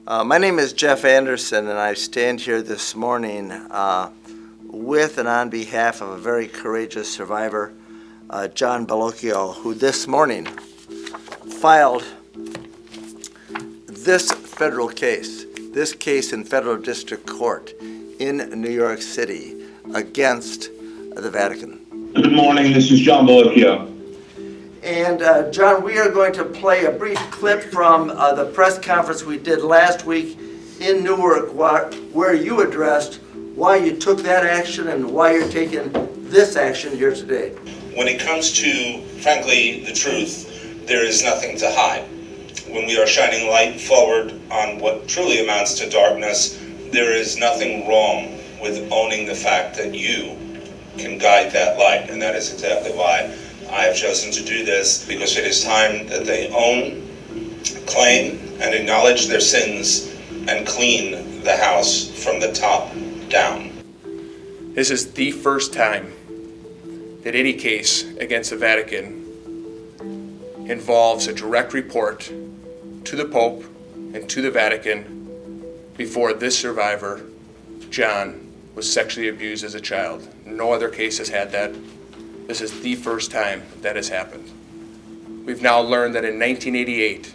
My name is Jeff Anderson, and I stand here this morning with and on behalf of a very courageous survivor, John Bellocchio, who this morning filed this federal case, in federal district court in New York City against the Vatican. Good morning, this is John Bellocchio. And John, we are going to play a brief clip from the press conference we did last week in Newark, where you addressed why you took that action and why you're taking this action here today. When it comes to, frankly, the truth, there is nothing to hide. When we are shining light forward on what truly amounts to darkness, there is nothing wrong with owning the fact that you can guide that light, and that is exactly why I have chosen to do this, because it is time that they own, claim, and acknowledge their sins and clean the house from the top down. This is the first time that any case against the Vatican involves a direct report to the Pope and to the Vatican before this survivor, John, was sexually abused as a child. No other case has had that. This is the first time that has happened. We've now learned that in 1988,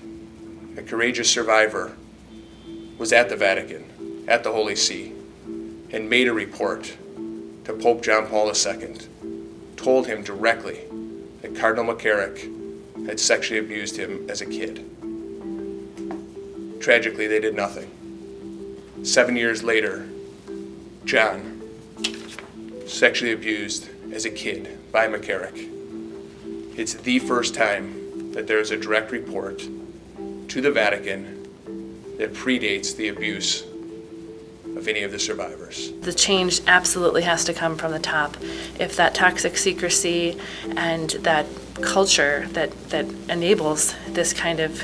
a courageous survivor was at the Vatican, at the Holy See, and made a report to Pope John Paul II, told him directly that Cardinal McCarrick had sexually abused him as a kid. Tragically, they did nothing. 7 years later, John, sexually abused as a kid by McCarrick. It's the first time that there is a direct report to the Vatican that predates the abuse of any of the survivors. The change absolutely has to come from the top. If that toxic secrecy and that culture that enables this kind of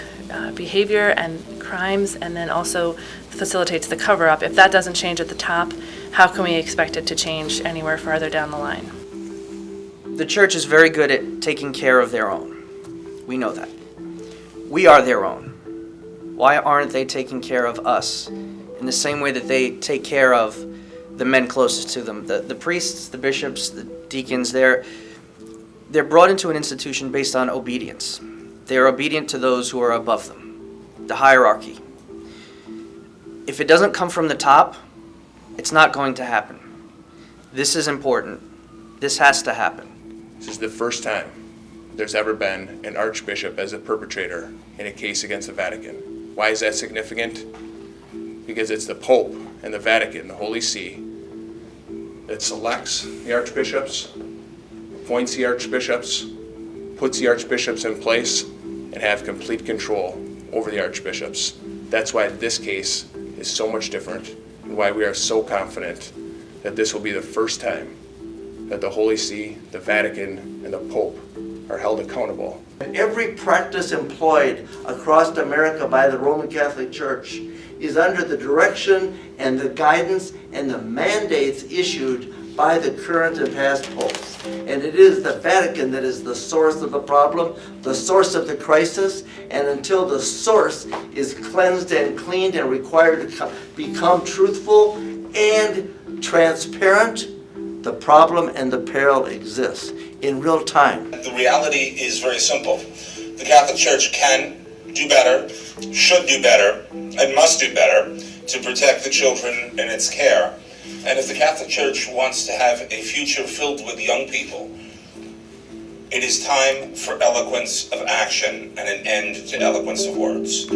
behavior and crimes, and then also facilitates the cover-up, if that doesn't change at the top, how can we expect it to change anywhere farther down the line? The church is very good at taking care of their own. We know that. We are their own. Why aren't they taking care of us in the same way that they take care of the men closest to them? The priests, the bishops, the deacons, they're brought into an institution based on obedience. They are obedient to those who are above them, the hierarchy. If it doesn't come from the top, it's not going to happen. This is important. This has to happen. This is the first time there's ever been an archbishop as a perpetrator in a case against the Vatican. Why is that significant? Because it's the Pope and the Vatican, the Holy See, that selects the archbishops, appoints the archbishops, puts the archbishops in place, and have complete control over the archbishops. That's why this case is so much different, and why we are so confident that this will be the first time that the Holy See, the Vatican, and the Pope are held accountable. Every practice employed across America by the Roman Catholic Church is under the direction and the guidance and the mandates issued by the current and past popes. And it is the Vatican that is the source of the problem, the source of the crisis, and until the source is cleansed and cleaned and required to become truthful and transparent, the problem and the peril exists in real time. The reality is very simple. The Catholic Church can do better, should do better, and must do better to protect the children in its care. And if the Catholic Church wants to have a future filled with young people, it is time for eloquence of action and an end to eloquence of words.